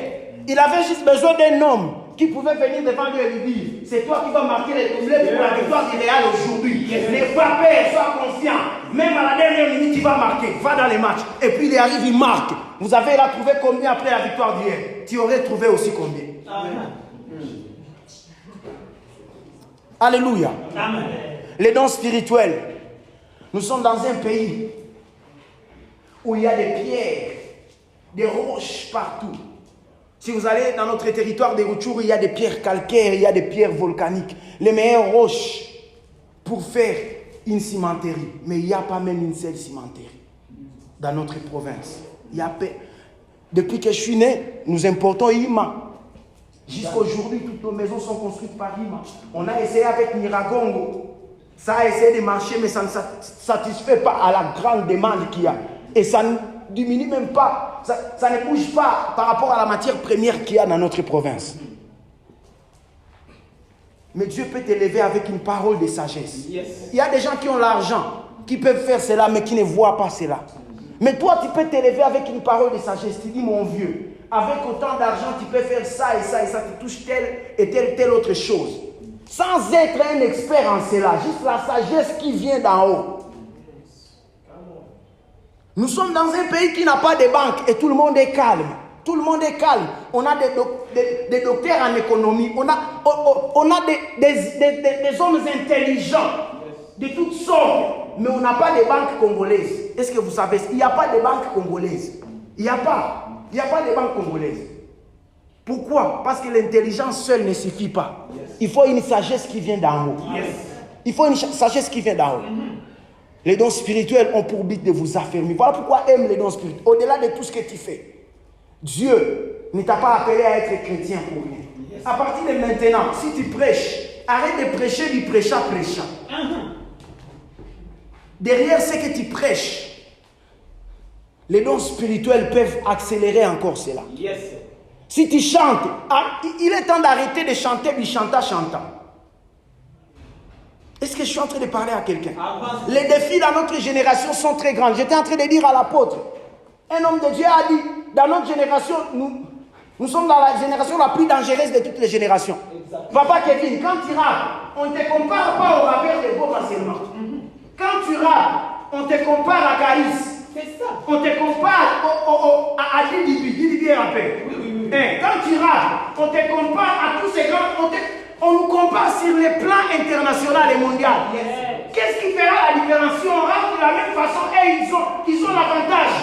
Speaker 2: il avait juste besoin d'un homme qui pouvait venir devant lui et lui dire: c'est toi qui vas marquer les doublés pour la victoire du Real aujourd'hui. N'aie pas peur, sois confiant. Même à la dernière minute, il va marquer. Va dans les matchs. Et puis il arrive, il marque. Vous avez là trouvé combien après la victoire d'hier? Tu aurais trouvé aussi combien? Amen. Alléluia. Amen. Les dons spirituels. Nous sommes dans un pays où il y a des pierres, des roches partout. Si vous allez dans notre territoire des Rutshuru, il y a des pierres calcaires, il y a des pierres volcaniques. Les meilleures roches pour faire une cimenterie. Mais il n'y a pas même une seule cimenterie dans notre province. Depuis que je suis né, nous importons IMA. Jusqu'à aujourd'hui, toutes nos maisons sont construites par IMA. On a essayé avec Miragongo. Ça a essayé de marcher, mais ça ne satisfait pas à la grande demande qu'il y a. Et ça ne diminue même pas, ça ne bouge pas par rapport à la matière première qu'il y a dans notre province. Mais Dieu peut t'élever avec une parole de sagesse. Yes. Il y a des gens qui ont l'argent, qui peuvent faire cela, mais qui ne voient pas cela. Mais toi, tu peux t'élever avec une parole de sagesse. Tu dis: mon vieux, avec autant d'argent, tu peux faire ça et ça et ça, tu touches telle et telle autre chose. Sans être un expert en cela, juste la sagesse qui vient d'en haut. Nous sommes dans un pays qui n'a pas de banque et tout le monde est calme. Tout le monde est calme. On a des docteurs en économie. On a des hommes intelligents de toutes sortes. Mais on n'a pas de banque congolaise. Est-ce que vous savez? Il n'y a pas de banque congolaise. Il n'y a pas de banque congolaise. Pourquoi? Parce que l'intelligence seule ne suffit pas. Il faut une sagesse qui vient d'en haut. Il faut une sagesse qui vient d'en haut. Les dons spirituels ont pour but de vous affermir. Voilà pourquoi aime les dons spirituels. Au-delà de tout ce que tu fais, Dieu ne t'a pas appelé à être chrétien pour rien. À partir de maintenant, si tu prêches, arrête de prêcher du prêchant. Derrière ce que tu prêches, les dons spirituels peuvent accélérer encore cela. Si tu chantes, il est temps d'arrêter de chanter du chantant. Est-ce que je suis en train de parler à quelqu'un? Les défis dans notre génération sont très grands. J'étais en train de dire à l'apôtre, un homme de Dieu a dit, dans notre génération, nous sommes dans la génération la plus dangereuse de toutes les générations. Papa Kevin, quand tu rappes, on ne te compare pas au rappeur de Goma seulement. Quand tu rappes, on te compare à Caris. On te compare à Didi rappeur. Quand tu rappes, on te compare à tous ces grands... On nous compare sur les plans international et mondial. Qu'est-ce qui fera la différence? Si on rappe de la même façon, et ils ont l'avantage.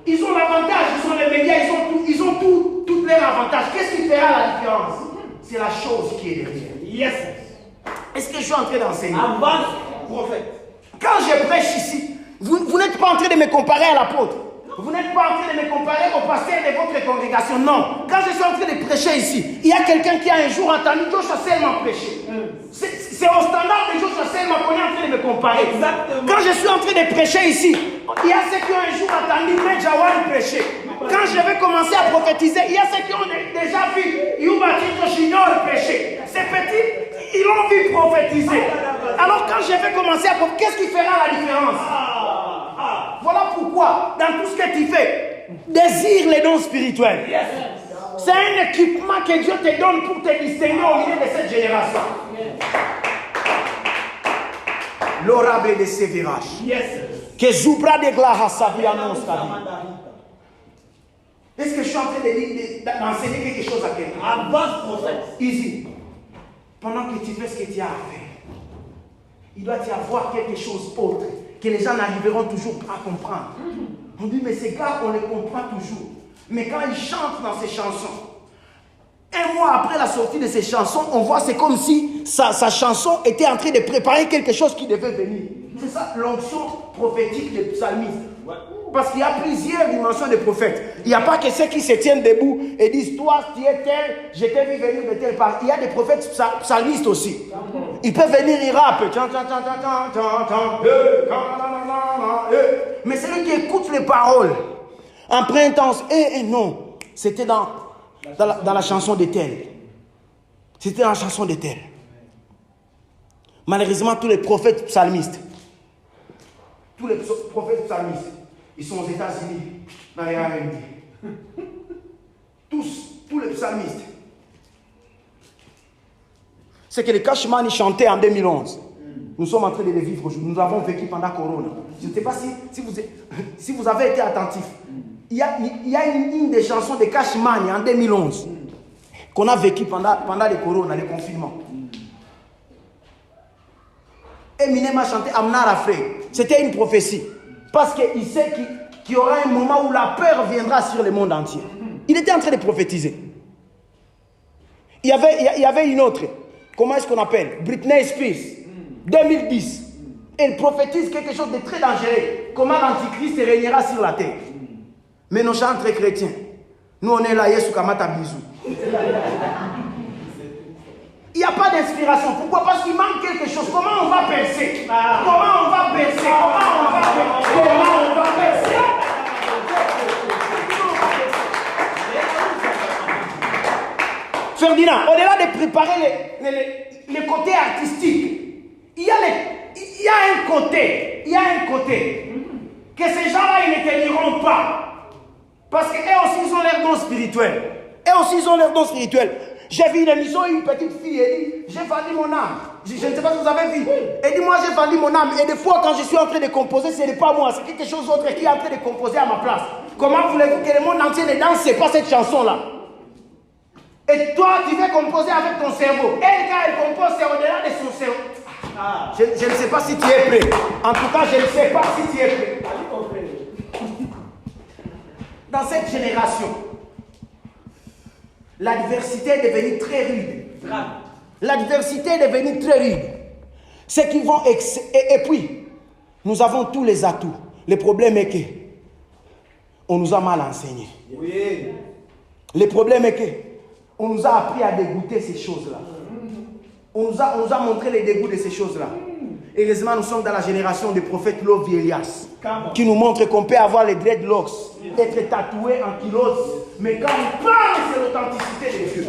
Speaker 2: Ils ont l'avantage, ils ont les médias, ils ont tous leurs avantages. Qu'est-ce qui fera la différence? C'est la chose qui est derrière. Est-ce que je suis en train d'enseigner? Quand je prêche ici, vous n'êtes pas en train de me comparer à l'apôtre. Vous n'êtes pas en train de me comparer au pasteur de votre congrégation. Non. Quand je suis en train de prêcher ici, il y a quelqu'un qui a un jour entendu Joshua Selman prêcher. C'est au standard de Joshua Selman qu'on est en train de me comparer. Exactement. Quand je suis en train de prêcher ici, il y a ceux qui ont un jour entendu Medjawan prêcher. Quand je vais commencer à prophétiser, il y a ceux qui ont déjà vu Yubatito Junior prêcher. Ces petits, ils l'ont vu prophétiser. Alors quand je vais commencer à prophétiser, qu'est-ce qui fera la différence? Voilà pourquoi, dans tout ce que tu fais, désire les dons spirituels. C'est un équipement que Dieu te donne pour te distinguer au milieu de cette génération. L'orable de Sévérage. Que Zoubra de Glahasavianos. Est-ce que je suis en train d'enseigner quelque chose à quelqu'un? Ici. Pendant que tu fais ce que tu as à faire, il doit y avoir quelque chose d'autre que les gens n'arriveront toujours pas à comprendre. On dit, mais ces gars, on les comprend toujours. Mais quand ils chantent dans ces chansons, Un mois après la sortie de ces chansons, on voit c'est comme si sa chanson était en train de préparer quelque chose qui devait venir. C'est ça l'onction prophétique des psalmistes. Parce qu'il y a plusieurs dimensions des prophètes. Il n'y a pas que ceux qui se tiennent debout et disent, toi, tu es tel, je t'ai vu venir de telle part. Il y a des prophètes psalmistes aussi. Ils peuvent venir, ils rappent. Mais celui qui écoute les paroles, en printemps, non, c'était dans la chanson de tel. C'était dans la chanson de tel. Malheureusement, tous les prophètes psalmistes, ils sont aux États-Unis, dans les R&B. Tous les psalmistes. C'est que les Cashman chantaient en 2011. Nous sommes en train de les vivre aujourd'hui. Nous avons vécu pendant Corona. Je ne sais pas si vous avez été attentif. Il y a une des chansons de Cashman en 2011 qu'on a vécu pendant les Corona, les confinements. Eminem a chanté I'm not afraid. C'était une prophétie. Parce qu'il sait qu'il y aura un moment où la peur viendra sur le monde entier. Il était en train de prophétiser. Il y avait une autre. Comment est-ce qu'on appelle? Britney Spears. 2010. Elle prophétise quelque chose de très dangereux. Comment l'antichrist régnera sur la terre. Mais nos chants très chrétiens. Nous on est là, Yesu Kamata Bisou. Il n'y a pas d'inspiration. Pourquoi? Parce qu'il manque quelque chose. Comment on va percer? Comment on va percer? Comment on va percer? Ferdinand, au-delà de préparer les côtés artistiques, il y a un côté que ces gens-là, ils ne te diront pas. Parce qu'eux aussi, ils ont leur don spirituel. J'ai vu une émission, une petite fille, elle dit, j'ai vendu mon âme. Je ne sais pas si vous avez vu. Elle dit, moi j'ai vendu mon âme. Et des fois, quand je suis en train de composer, ce n'est pas moi, c'est quelque chose d'autre qui est en train de composer à ma place. Comment voulez-vous que le monde entier ne danse pas cette chanson-là? Et toi, tu veux composer avec ton cerveau. Elle, quand elle compose, c'est au-delà de son cerveau. Je ne sais pas si tu es prêt. En tout cas, je ne sais pas si tu es prêt. Dans cette génération, l'adversité est devenue très rude. L'adversité est devenue très rude. Ce qui vont et puis, nous avons tous les atouts. Le problème est que on nous a mal enseigné. Oui. Le problème est que on nous a appris à dégoûter ces choses-là. On nous a montré les dégoûts de ces choses-là. Heureusement, nous sommes dans la génération des prophètes Love Elias, qui nous montre qu'on peut avoir les dreadlocks, être tatoué en kilos, mais quand on parle, c'est l'authenticité de Dieu.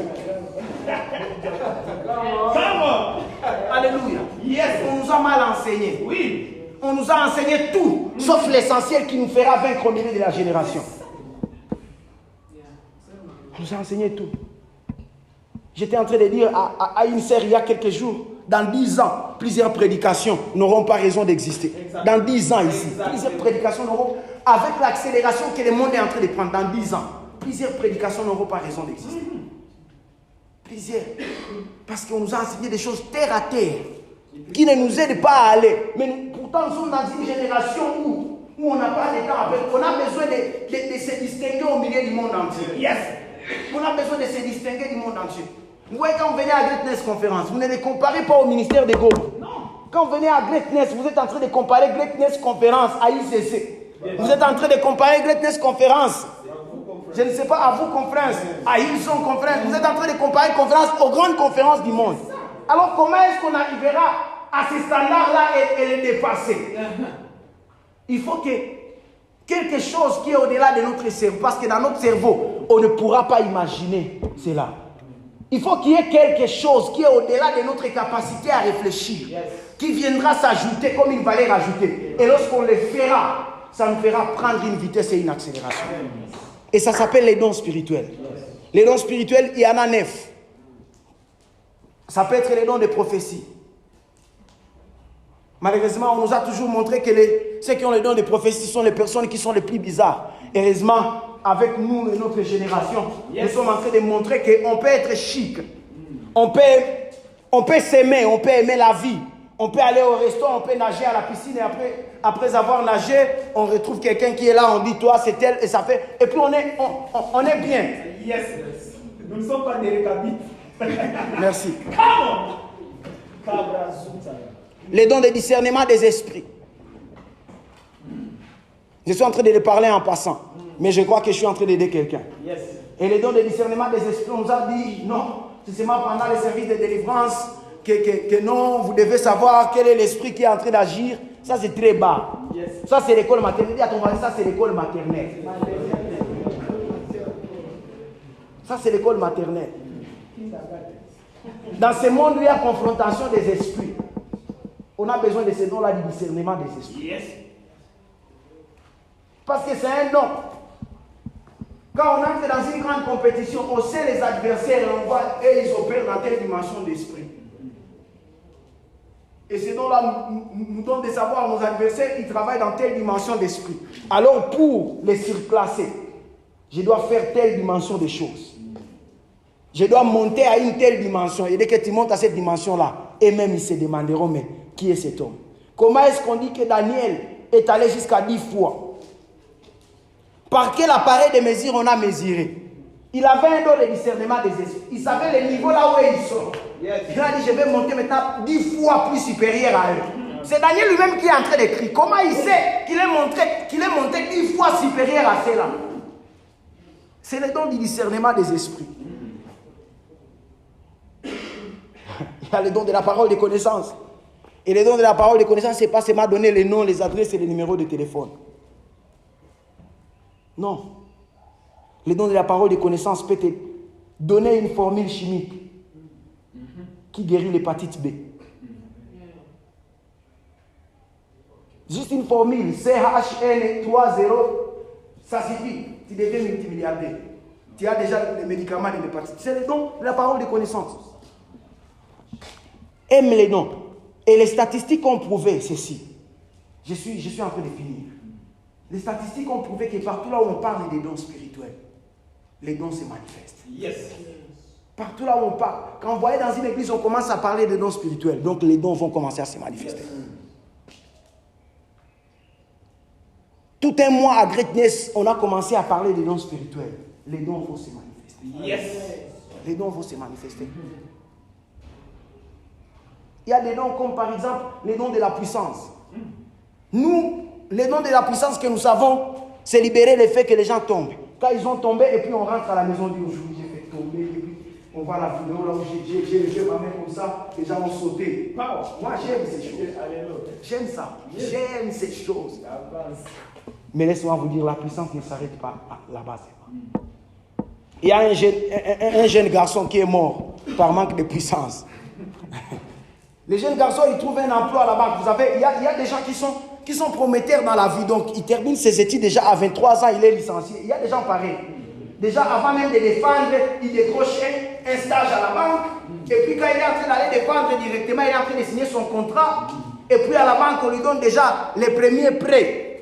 Speaker 2: Alléluia. Yes, on nous a mal enseigné. Oui. On nous a enseigné tout, sauf l'essentiel qui nous fera vaincre au milieu de la génération. On nous a enseigné tout. J'étais en train de dire à une sœur il y a quelques jours, dans 10 ans, plusieurs prédications n'auront pas raison d'exister. Dans 10 ans ici, plusieurs prédications n'auront, avec l'accélération que le monde est en train de prendre, dans 10 ans, plusieurs prédications n'auront pas raison d'exister. Plusieurs. Parce qu'on nous a enseigné des choses terre à terre, qui ne nous aident pas à aller. Mais pourtant, nous sommes dans une génération où on n'a pas de temps à perdre. On a besoin de se distinguer au milieu du monde entier. Yes. On a besoin de se distinguer du monde entier. Vous voyez, quand vous venez à Greatness Conference, vous ne les comparez pas au ministère des Gaules. Non. Quand vous venez à Greatness, vous êtes en train de comparer Greatness Conference à ICC. Vous êtes en train de comparer Greatness Conference, je ne sais pas, à vos conférences, à Hillsong Conference. Vous êtes en train de comparer conférences aux grandes conférences du monde. Alors comment est-ce qu'on arrivera à ces standards-là et les dépasser? Il faut que quelque chose qui est au-delà de notre cerveau, parce que dans notre cerveau, on ne pourra pas imaginer cela. Il faut qu'il y ait quelque chose qui est au-delà de notre capacité à réfléchir, qui viendra s'ajouter comme une valeur ajoutée. Et lorsqu'on le fera, ça nous fera prendre une vitesse et une accélération. Et ça s'appelle les dons spirituels. Les dons spirituels, il y en a 9. Ça peut être les dons de prophétie. Malheureusement, on nous a toujours montré que ceux qui ont les dons de prophétie sont les personnes qui sont les plus bizarres. Heureusement, avec nous et notre génération, nous sommes en train de montrer qu'on peut être chic. On peut s'aimer, on peut aimer la vie. On peut aller au resto, on peut nager à la piscine et après avoir nagé, on retrouve quelqu'un qui est là, on dit toi c'est tel et ça fait. Et puis on est bien. Yes. Nous ne sommes pas des récabites.
Speaker 1: Merci.
Speaker 2: Come
Speaker 1: Les dons de discernement des esprits. Je suis en train de les parler en passant, mais je crois que je suis en train d'aider quelqu'un.
Speaker 2: Yes.
Speaker 1: Et les dons de discernement des esprits, on nous a dit, non, c'est seulement pendant les services de délivrance que non, vous devez savoir quel est l'esprit qui est en train d'agir. Ça, c'est très bas.
Speaker 2: Yes.
Speaker 1: Ça, c'est l'école maternelle. Dis à ton voisin, ça, c'est l'école maternelle. Ça, c'est l'école maternelle. Dans ce monde où il y a confrontation des esprits, on a besoin de ces dons-là du discernement des esprits.
Speaker 2: Yes.
Speaker 1: Parce que c'est un don. Quand on entre dans une grande compétition, on sait les adversaires et on voit, et ils opèrent dans telle dimension d'esprit. Et ces dons-là nous donnent de savoir nos adversaires, ils travaillent dans telle dimension d'esprit. Alors pour les surclasser, je dois faire telle dimension de choses. Je dois monter à une telle dimension. Et dès que tu montes à cette dimension-là, et même ils se demanderont, mais qui est cet homme? Comment est-ce qu'on dit que Daniel est allé jusqu'à 10 fois? Par quel appareil de mesure on a mesuré? Il avait un don de discernement des esprits. Il savait le niveau là où ils sont. Yes. Il a dit, je vais monter maintenant 10 fois plus supérieur à eux. C'est Daniel lui-même qui est en train d'écrire. Comment il sait qu'il est monté 10 fois supérieur à ceux-là? C'est le don du discernement des esprits. Il y a le don de la parole de connaissance. Et le don de la parole de connaissance, ce n'est pas seulement donner les noms, les adresses et les numéros de téléphone. Non. Le don de la parole de connaissance peut te donner une formule chimique qui guérit l'hépatite B. Juste une formule, CHN30, ça suffit. Tu deviens multimilliardaire. Tu as déjà les médicaments de l'hépatite. C'est le don de la parole de connaissance. Aime les dons. Et les statistiques ont prouvé ceci. Je suis en train de finir. Les statistiques ont prouvé que partout là où on parle des dons spirituels, les dons se manifestent.
Speaker 2: Yes.
Speaker 1: Partout là où on parle, quand vous voyez dans une église, on commence à parler des dons spirituels, donc les dons vont commencer à se manifester. Tout un mois à Greatness, on a commencé à parler des dons spirituels. Les dons vont se manifester.
Speaker 2: Yes.
Speaker 1: Les dons vont se manifester. Il y a des dons comme par exemple les dons de la puissance. Nous, les dons de la puissance que nous savons, c'est libérer le fait que les gens tombent. Quand ils ont tombé et puis on rentre à la maison du jour, j'ai fait tomber, et puis on voit la vidéo là où j'ai levé ma main comme ça, les gens ont sauté. Moi j'aime ces choses. J'aime ça. J'aime ces choses. Mais laissez-moi vous dire, la puissance ne s'arrête pas là-bas. Il y a un jeune garçon qui est mort par manque de puissance. Les jeunes garçons, ils trouvent un emploi à la banque. Vous savez, il y a des gens qui sont prometteurs dans la vie. Donc, ils terminent ses études déjà à 23 ans, il est licencié. Il y a des gens pareils. Déjà, avant même de défendre, il décroche un stage à la banque. Et puis, quand il est en train d'aller défendre directement, il est en train de signer son contrat. Et puis, à la banque, on lui donne déjà les premiers prêts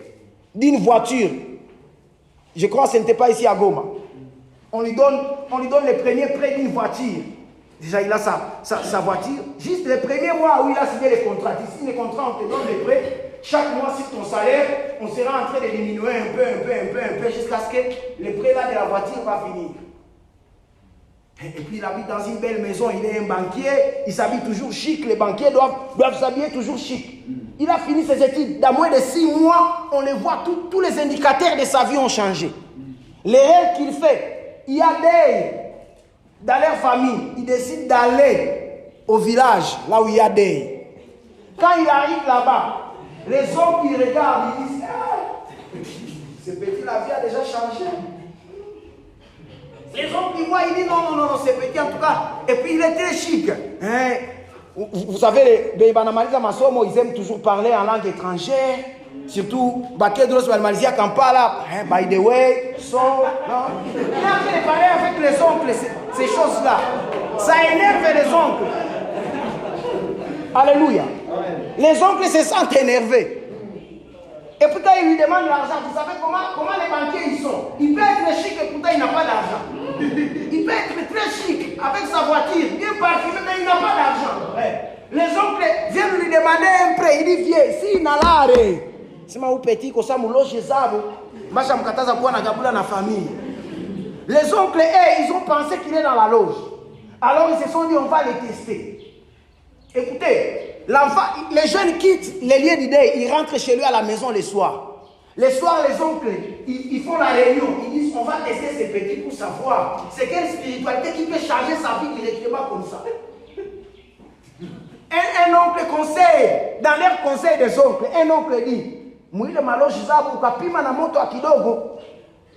Speaker 1: d'une voiture. Je crois que ce n'était pas ici à Goma. On lui donne les premiers prêts d'une voiture. Déjà, il a sa voiture. Juste les premiers mois où il a signé les contrats. Ici, les contrats, on te donne les prêts. Chaque mois, sur ton salaire, on sera en train de diminuer un peu, jusqu'à ce que le prêt là de la voiture va finir. Et puis, il habite dans une belle maison. Il est un banquier. Il s'habille toujours chic. Les banquiers doivent s'habiller toujours chic. Il a fini ses études. Dans moins de 6 mois, on les voit, tous les indicateurs de sa vie ont changé. Les rêves qu'il fait, il y a dans leur famille, ils décident d'aller au village, là où il y a des. Quand il arrive là-bas, les hommes qui regardent, ils disent ce petit, la vie a déjà changé. Les hommes qui voient, ils disent non, ce petit en tout cas. Et puis il est très chic. Hein? Vous savez, les Banamalisa Masomo, ils aiment toujours parler en langue étrangère. Surtout, Bakedros Malmalia Kampala, by the way, so. Non. Il est en train de parler avec les oncles, ces choses-là. Ça énerve les oncles. Alléluia. Les oncles se sentent énervés. Et puis quand il lui demande l'argent, vous savez comment les banquiers ils sont. Il peut être chic et pourtant il n'a pas d'argent. Il peut être très chic avec sa voiture, bien parfumé, mais il n'a pas d'argent. Les oncles viennent lui demander un prêt. Il dit viens, si il n'a l'arrêt. Sema u petit kosa muloje zabo, masha mkataza kuwa na gabula na famille.
Speaker 2: Les oncles, ils ont pensé qu'il est dans la loge. Alors ils se sont dit, on va les tester. Écoutez, l'enfant, les jeunes quittent les lieux d'idées, ils rentrent chez lui à la maison le soir. Les soirs, les oncles, ils font la réunion. Ils disent, on va tester ces petits pour savoir. C'est quelle spiritualité qui peut changer sa vie directement comme ça. Un oncle conseille, dans leur conseil des oncles, un oncle dit, Mouile maloshi zabu ukapima na moto kidogo,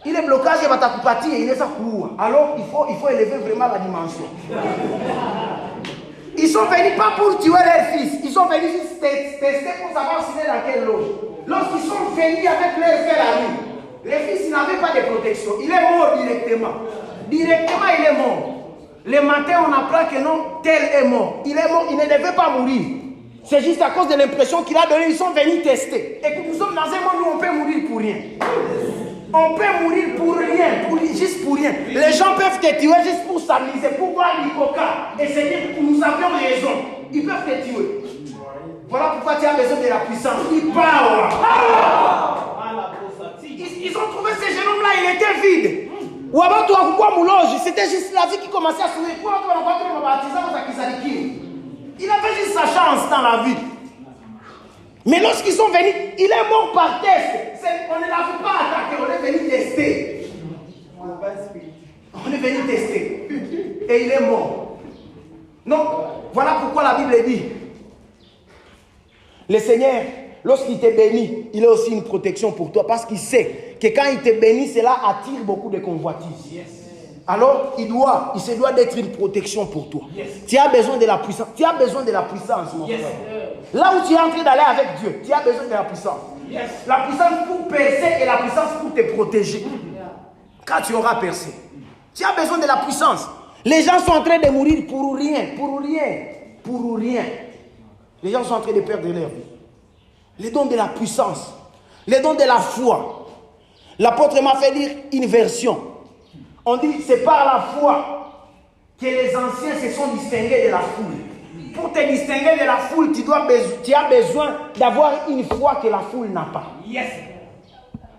Speaker 2: ile blocage va takupatia inaweza kuua. Alors il faut élever vraiment la dimension. Ils sont venus pas pour tuer leur fils, ils sont venus juste tester pour savoir s'il est dans quelle loge. Lorsqu'ils sont venus avec leur frère ami, le fils n'avait pas de protection, il est mort directement. Directement il est mort. Le matin on apprend que non, tel est mort. Il est mort, il ne devait pas mourir. C'est juste à cause de l'impression qu'il a donnée, ils sont venus tester. Et que nous sommes dans un monde où on peut mourir pour rien. On peut mourir pour rien, juste pour rien. Les gens peuvent te tuer juste pour s'amuser, pour boire du coca. Et c'est dire que nous avions raison. Ils peuvent te tuer. Voilà pourquoi tu as besoin de la puissance. Ils parlent. Ils ont trouvé ce jeune homme-là, il était vide. Ou avant toi, pourquoi Mouloge? C'était juste la vie qui commençait à sourire. Il avait juste sa chance dans la vie. Mais lorsqu'ils sont venus, il est mort par test. On ne l'avait pas attaqué, on est venu tester. On est venu tester. Et il est mort. Donc, voilà pourquoi la Bible dit, le Seigneur, lorsqu'il te bénit, il a aussi une protection pour toi. Parce qu'il sait que quand il te bénit, cela attire beaucoup de convoitises. Yes. Alors, il se doit d'être une protection pour toi. Yes. Tu as besoin de la puissance. Tu as besoin de la puissance, mon frère. Là où tu es en train d'aller avec Dieu, tu as besoin de la puissance. Yes. La puissance pour percer et la puissance pour te protéger. Quand tu auras percé, tu as besoin de la puissance. Les gens sont en train de mourir pour rien, pour rien, pour rien. Les gens sont en train de perdre leur vie. Les dons de la puissance, les dons de la foi. L'apôtre m'a fait dire une version. On dit, c'est par la foi que les anciens se sont distingués de la foule. Pour te distinguer de la foule, tu as besoin d'avoir une foi que la foule n'a pas. Yes.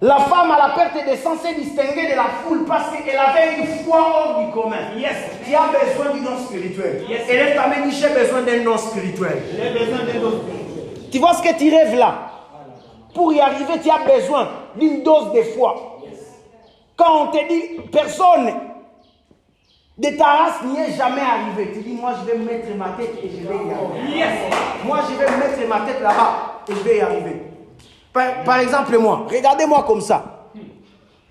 Speaker 2: La femme à la perte de sang s'est distinguée de la foule parce qu'elle avait une foi hors du commun. Yes. Tu as besoin d'un don spirituel. Yes. Et elle t'a même dit, j'ai besoin d'un don spirituel. J'ai besoin d'un don spirituel. Tu vois ce que tu rêves là? Pour y arriver, tu as besoin d'une dose de foi. Quand on te dit, personne de ta race n'y est jamais arrivé. Tu dis, moi je vais mettre ma tête et je vais y arriver. Yes. Moi je vais mettre ma tête là-bas et je vais y arriver. Par exemple moi, regardez-moi comme ça.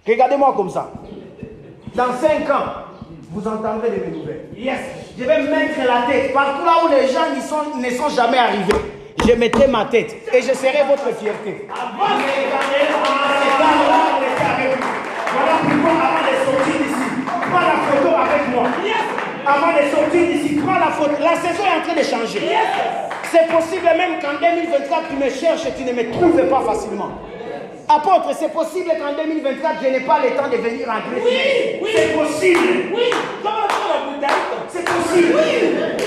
Speaker 2: Regardez-moi comme ça. Dans 5 ans, vous entendrez de mes nouvelles. Yes. Je vais mettre la tête partout là où les gens ne sont jamais arrivés. Je mettrai ma tête et je serai votre fierté. Avant de regarder, voilà pourquoi avant de sortir d'ici, prends la photo avec moi. Yes. Avant de sortir d'ici, prends la photo. La saison est en train de changer. Yes. C'est possible même qu'en 2024, tu me cherches et tu ne me trouves pas facilement. Apôtre, c'est possible qu'en 2024, je n'ai pas le temps de venir en Grèce. Oui, oui. C'est possible. Oui. C'est possible. Oui.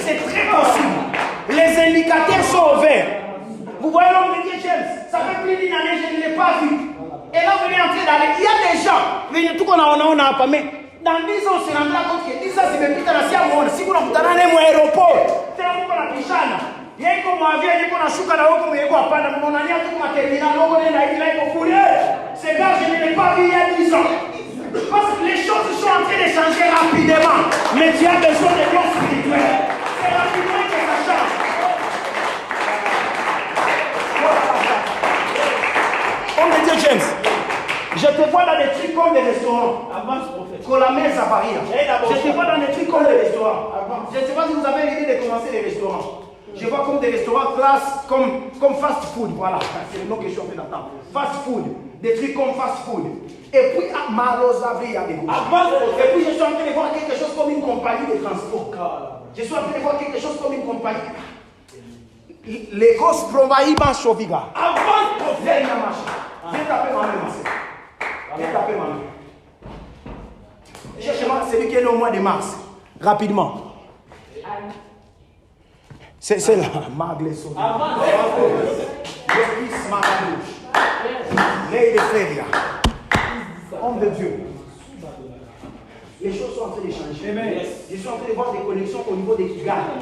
Speaker 2: C'est très possible. Les indicateurs sont ouverts. Vous voyez l'homme de Dieu James, ça fait plus d'une année, je ne l'ai pas vu. Et là, vous venez en train d'aller. Il y a des gens, tout qu'on a pas, mais dans 10 ans, on se rendra compte que 10 ans, c'est même plus dans la sienne. Si vous n'avez pas un aéroport, c'est un peu la pichana. Il y a comme avion, il y a comme un chouka, comme il y a comme un mon ami, comme un terminal, ces gars, je ne l'ai pas vu il y a 10 ans. Parce que les choses sont en train de changer rapidement. Mais tu as besoin de dons spirituels. C'est rapidement que ça change. Homme de Dieu James, je te vois dans des trucs comme des restaurants. Avance, prophète. Con la messe à Paris. Je te vois dans des trucs comme des restaurants. Je ne sais pas si vous avez l'idée de commencer les restaurants. Je vois comme des restaurants classe, comme fast food. Voilà, c'est le nom que je suis en train d'entendre. Fast food. Des trucs comme fast food. Et puis, à Malosavri, il y a des gauches. Et puis, je suis en train de voir quelque chose comme une compagnie de transport. Je suis en train de voir quelque chose comme une compagnie. Les gosses provaïban choviga. Avant, viens taper ma main, ma soeur. Viens taper ma main. Cherchez-moi celui qui est né au mois de mars. Rapidement. C'est là. Magle Soviga. Le fils Maradouche. L'œil de Féria. Homme de Dieu. Les choses sont en train de changer.
Speaker 1: Amen.
Speaker 2: Je suis en train de voir des connexions au niveau des Kigali.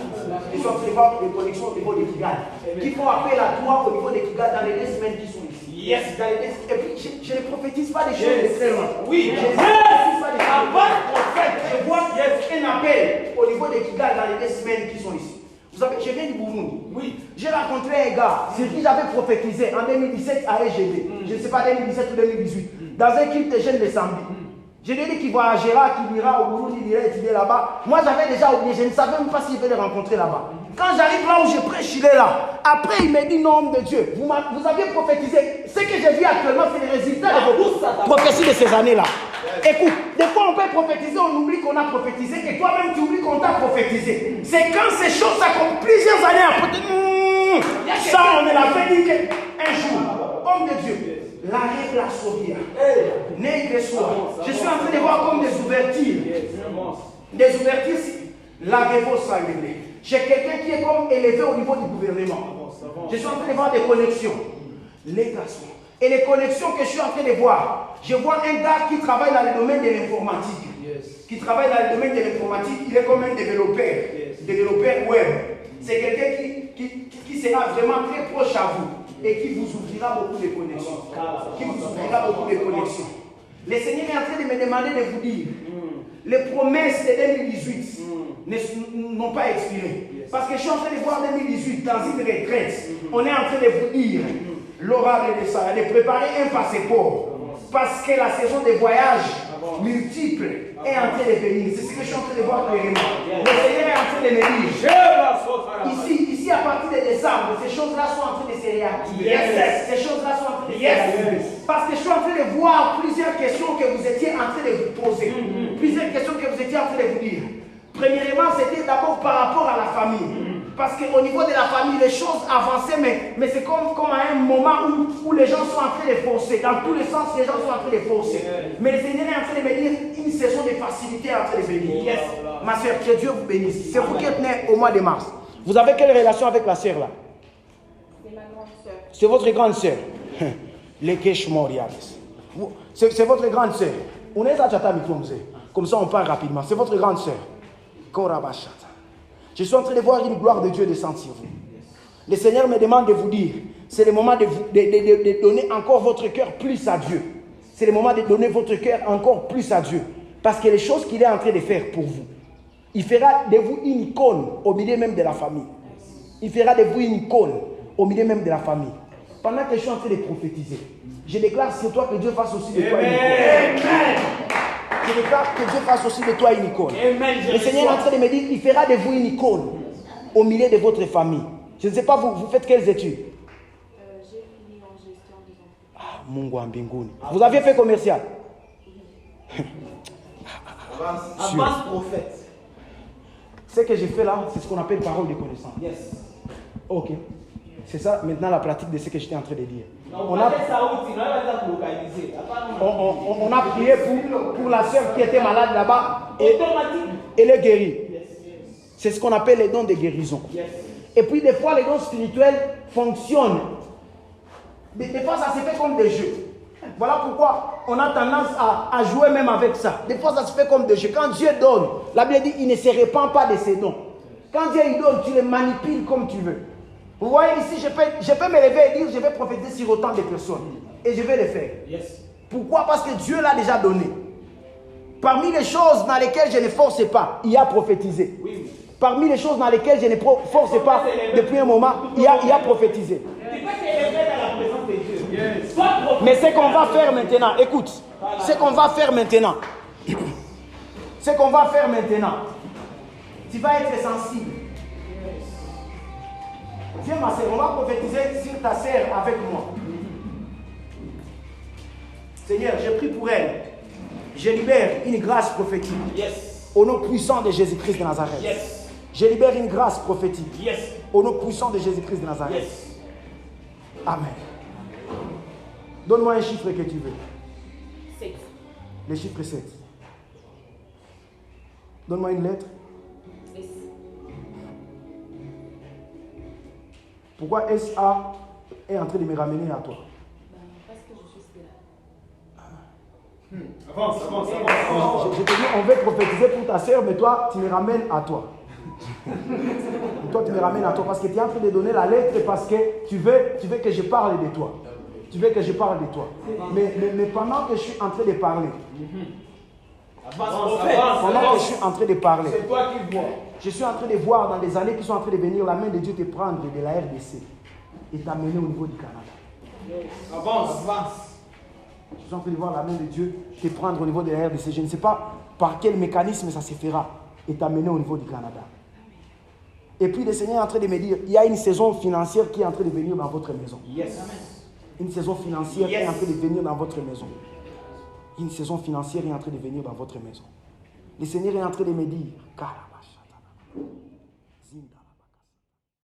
Speaker 2: Je suis en train de voir des connexions au niveau des Kigali. Qui font appel à toi au niveau des Kigali dans les 2 semaines qui sont ici.
Speaker 1: Yes.
Speaker 2: Et puis, je ne prophétise pas des choses de très loin.
Speaker 1: Oui.
Speaker 2: Je ne prophétise pas des choses de très loin. Je vois un appel au niveau des Kigali dans les 2 semaines qui sont ici. Vous savez, je viens du Burundi.
Speaker 1: Oui.
Speaker 2: J'ai rencontré un gars, c'est qui j'avais prophétisé en 2017 à EGB. Je ne sais pas 2017 ou 2018. Dans un culte de jeunes de Sambi. Je lui ai dit qu'il voyagera, qu'il ira au Burundi, il ira étudier là-bas. Moi, j'avais déjà oublié, je ne savais même pas s'il vais les rencontrer là-bas. Quand j'arrive là où je prêche, il est là. Après, il me dit, non, homme de Dieu, vous aviez prophétisé. Ce que j'ai vu actuellement, c'est les résultats de vos prophéties de ces années-là. Écoute, des fois, on peut prophétiser, on oublie qu'on a prophétisé, et toi-même, tu oublies qu'on t'a prophétisé. C'est quand ces choses s'accomplissent plusieurs années après. Ça, on est là fait dire qu'un jour, homme de Dieu, la règle la sourire. Je suis en train de voir comme des ouvertures. Des ouvertures, la réponse a réglé. J'ai quelqu'un qui est comme élevé au niveau du gouvernement. Je suis en train de voir des connexions. Les garçons. Et les connexions que je suis en train de voir, je vois un gars qui travaille dans le domaine de l'informatique. Qui travaille dans le domaine de l'informatique, il est comme un développeur web. C'est quelqu'un qui sera vraiment très proche à vous et qui vous ouvrira beaucoup de connexions. Le Seigneur est en train de me demander de vous dire, les promesses de 2018 n'ont pas expiré. Parce que je suis en train de voir 2018 dans une retraite. On est en train de vous dire, l'oracle de ça, de préparer un passeport. Parce que la saison des voyages multiples est en train de venir. C'est ce que je suis en train de voir clairement. Le Seigneur est en train de me dire, ici à partir de décembre, ces choses-là sont en train de se réactiver. Ces choses-là sont en train de se réactiver. Parce que je suis en train de voir plusieurs questions que vous étiez en train de vous poser. Plusieurs questions que vous étiez en train de vous dire. Premièrement, c'était d'abord par rapport à la famille. Parce qu'au niveau de la famille, les choses avançaient, mais c'est comme à un moment où les gens sont en train de forcer. Dans tous les sens, les gens sont en train de forcer. Mais le Seigneur est en train de me dire une saison de facilité est en train de venir. Ma soeur, que Dieu vous bénisse. C'est vous qui êtes née au mois de mars. Vous avez quelle relation avec la soeur là?
Speaker 3: C'est ma grande soeur.
Speaker 2: C'est votre grande soeur. Les Kesh Moriales. C'est votre grande soeur. On est à Tchata Miklomze. Comme ça, on parle rapidement. C'est votre grande soeur. Korabachata. Je suis en train de voir une gloire de Dieu descendre sur vous. Le Seigneur me demande de vous dire, c'est le moment de donner encore votre cœur plus à Dieu. C'est le moment de donner votre cœur encore plus à Dieu. Parce que les choses qu'il est en train de faire pour vous, il fera de vous une icône au milieu même de la famille. Il fera de vous une icône au milieu même de la famille. Pendant que je suis en train de prophétiser, je déclare sur toi que Dieu fasse aussi de toi une icône. Amen. Je déclare que Dieu fasse aussi de toi une icône. Amen, le Seigneur est en train de me dire qu'il fera de vous une icône au milieu de votre famille. Je ne sais pas, vous faites quelles études?
Speaker 3: J'ai fini en gestion des entreprises.
Speaker 2: Ah, Mungu wa mbinguni. Vous aviez fait commercial?
Speaker 4: Avance prophète.
Speaker 2: Ce que j'ai fait là, c'est ce qu'on appelle parole de connaissance.
Speaker 4: Yes.
Speaker 2: Ok. C'est ça maintenant la pratique de ce que j'étais en train de dire. On a prié pour la sœur qui était malade là-bas et elle est guérie. C'est ce qu'on appelle les dons de guérison. Et puis des fois les dons spirituels fonctionnent. Des fois ça se fait comme des jeux. Voilà pourquoi on a tendance à jouer même avec ça. Des fois ça se fait comme des jeux. Quand Dieu donne, la Bible dit il ne se répand pas de ses dons. Quand Dieu il donne, tu les manipules comme tu veux. Vous voyez ici, je peux me lever et dire je vais prophétiser sur autant de personnes. Et je vais le faire.
Speaker 4: Yes.
Speaker 2: Pourquoi? Parce que Dieu l'a déjà donné. Parmi les choses dans lesquelles je ne force pas, il y a prophétisé.
Speaker 4: Oui.
Speaker 2: Parmi les choses dans lesquelles je ne force pas depuis un moment, il y a prophétisé. Mais ce qu'on va faire maintenant, écoute, ce qu'on va faire maintenant, tu vas être sensible. Viens ma soeur, on va prophétiser sur ta soeur avec moi. Seigneur, je prie pour elle. Je libère une grâce prophétique.
Speaker 4: Yes.
Speaker 2: Au nom puissant de Jésus-Christ de Nazareth.
Speaker 4: Yes.
Speaker 2: Je libère une grâce prophétique.
Speaker 4: Yes.
Speaker 2: Au nom puissant de Jésus-Christ de Nazareth.
Speaker 4: Yes.
Speaker 2: Amen. Donne-moi un chiffre que tu veux.
Speaker 3: 7.
Speaker 2: Le chiffre 7. Donne-moi une lettre.
Speaker 3: S.
Speaker 2: Pourquoi SA est en train de me ramener à toi?
Speaker 3: Parce que je suis là.
Speaker 2: Je te dis, on veut prophétiser pour ta sœur, mais toi, tu me ramènes à toi. Toi, tu me ramènes à toi parce que tu es en train de donner la lettre parce que tu veux que je parle de toi. Tu veux que je parle de toi. Mais pendant que je suis en train de parler, pendant que je suis en train de parler,
Speaker 4: C'est toi qui vois.
Speaker 2: je suis en train de voir dans les années qui sont en train de venir la main de Dieu te prendre de la RDC et t'amener au niveau du Canada.
Speaker 4: Avance.
Speaker 2: Je suis en train de voir la main de Dieu te prendre au niveau de la RDC. Je ne sais pas par quel mécanisme ça se fera et t'amener au niveau du Canada. Et puis le Seigneur est en train de me dire, il y a une saison financière qui est en train de venir dans votre maison.
Speaker 4: Yes.
Speaker 2: Une saison financière qui est en train de venir dans votre maison. Une saison financière est en train de venir dans votre maison. Le Seigneur est en train de me dire, Karabashatana.